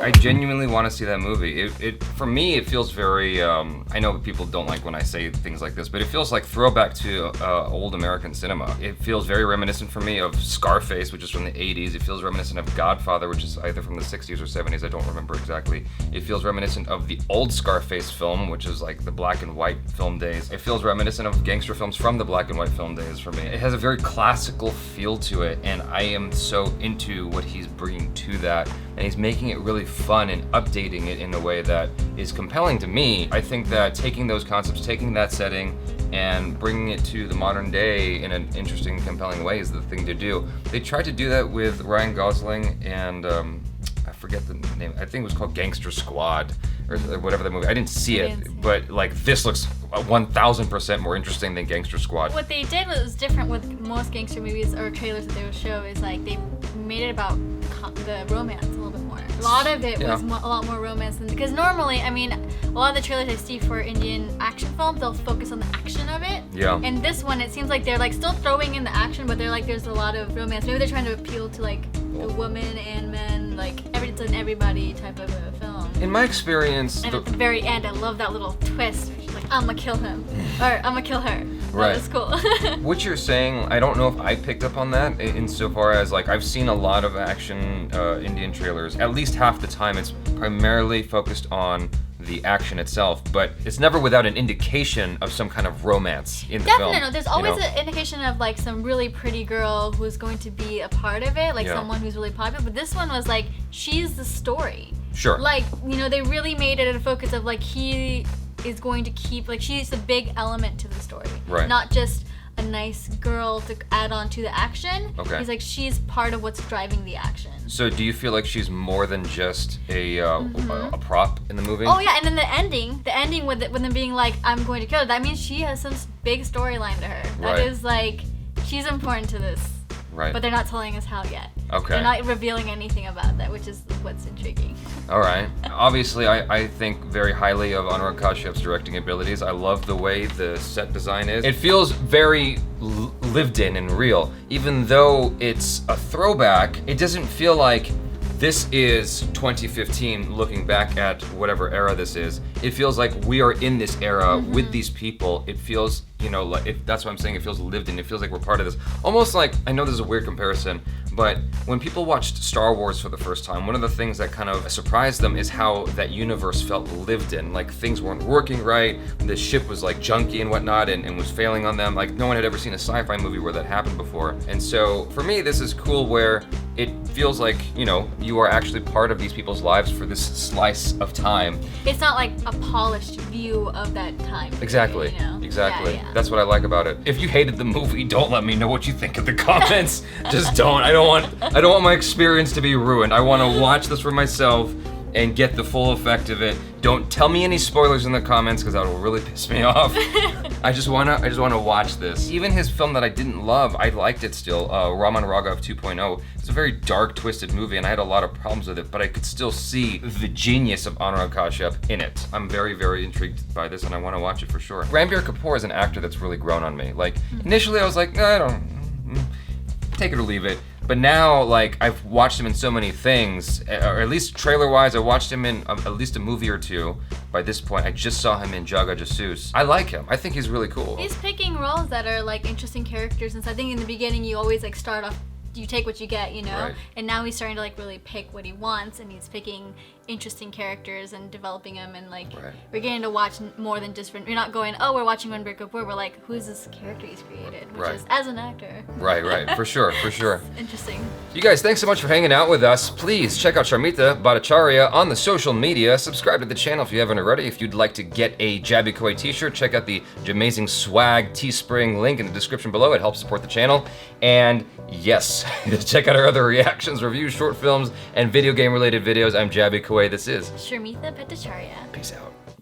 I genuinely want to see that movie. For me, it feels very, I know people don't like when I say things like this, but it feels like throwback to old American cinema. It feels very reminiscent for me of Scarface, which is from the 80s. It feels reminiscent of Godfather, which is either from the 60s or 70s, I don't remember exactly. It feels reminiscent of the old Scarface film, which is like the black and white film days. It feels reminiscent of gangster films from the black and white film days for me. It has a very classical feel to it, and I am so into what he's bringing to that, and he's making it really fun and updating it in a way that is compelling to me. I think that taking those concepts, taking that setting, and bringing it to the modern day in an interesting, compelling way is the thing to do. They tried to do that with Ryan Gosling and I forget the name. I think it was called Gangster Squad or whatever the movie. I didn't see it, but like this looks 1,000% more interesting than Gangster Squad. What they did was different with most gangster movies or trailers that they would show is like they made it about the romance a little bit more. A lot of it was a lot more romance than, because normally, I mean, a lot of the trailers I see for Indian action films, they'll focus on the action of it. Yeah. And this one, it seems like they're like still throwing in the action, but they're like there's a lot of romance. Maybe they're trying to appeal to like the woman and men, like it's an everybody type of a film. In my experience, and at the very end, I love that little twist. She's like, I'm gonna kill him, or I'm gonna kill her. Right. That was cool. What you're saying, I don't know if I picked up on that insofar as like I've seen a lot of action Indian trailers. At least half the time it's primarily focused on the action itself, but it's never without an indication of some kind of romance in the film. Definitely, there's always an indication of like some really pretty girl who's going to be a part of it, like someone who's really popular. But this one was like, she's the story. Sure. Like, you know, they really made it a focus of like he is going to keep, like she's a big element to the story. Right. Not just a nice girl to add on to the action. Okay. He's like, she's part of what's driving the action. So do you feel like she's more than just a prop in the movie? Oh yeah, and then the ending with them being like, I'm going to kill her, that means she has some big storyline to her. That is like, she's important to this. Right. But they're not telling us how yet. Okay. They're not revealing anything about that, which is what's intriguing. All right. Obviously, I think very highly of Anurag Kashyap's directing abilities. I love the way the set design is. It feels very lived in and real. Even though it's a throwback, it doesn't feel like this is 2015 looking back at whatever era this is. It feels like we are in this era with these people. It feels, you know, like that's what I'm saying. It feels lived in. It feels like we're part of this. Almost like, I know this is a weird comparison, but when people watched Star Wars for the first time, one of the things that kind of surprised them is how that universe felt lived in. Like things weren't working right, the ship was like junky and whatnot and was failing on them. Like no one had ever seen a sci-fi movie where that happened before. And so for me, this is cool where it feels like, you know, you are actually part of these people's lives for this slice of time. It's not like a polished view of that time. Exactly. You know? Exactly. Yeah. That's what I like about it. If you hated the movie, don't let me know what you think in the comments. Just don't. I don't want my experience to be ruined. I want to watch this for myself and get the full effect of it. Don't tell me any spoilers in the comments because that will really piss me off. I just wanna watch this. Even his film that I didn't love, I liked it still. Raman Raghav 2.0. It's a very dark, twisted movie, and I had a lot of problems with it, but I could still see the genius of Anurag Kashyap in it. I'm very, very intrigued by this, and I want to watch it for sure. Ranbir Kapoor is an actor that's really grown on me. Like initially, I was like, I don't take it or leave it. But now, like, I've watched him in so many things, or at least trailer-wise, I watched him in at least a movie or two. By this point, I just saw him in Jaga Jasoos. I like him. I think he's really cool. He's picking roles that are, like, interesting characters, and so I think in the beginning you always, like, start off, you take what you get, you know? Right. And now he's starting to, like, really pick what he wants, and he's picking interesting characters and developing them, and, like, we're getting to watch more than just, we're not going, oh, we're watching Ranbir Kapoor, we're like, who's this character he's created? Which is, as an actor. Right, for sure. Interesting. You guys, thanks so much for hanging out with us. Please check out Sharmita, BHATTACHARYA on the social media. Subscribe to the channel if you haven't already. If you'd like to get a Jaby Koay t-shirt, check out the Jamazing swag Teespring link in the description below. It helps support the channel. And yes, check out our other reactions, reviews, short films, and video game related videos. I'm Jaby Koay. This is Sharmita BHATTACHARYA. Peace out.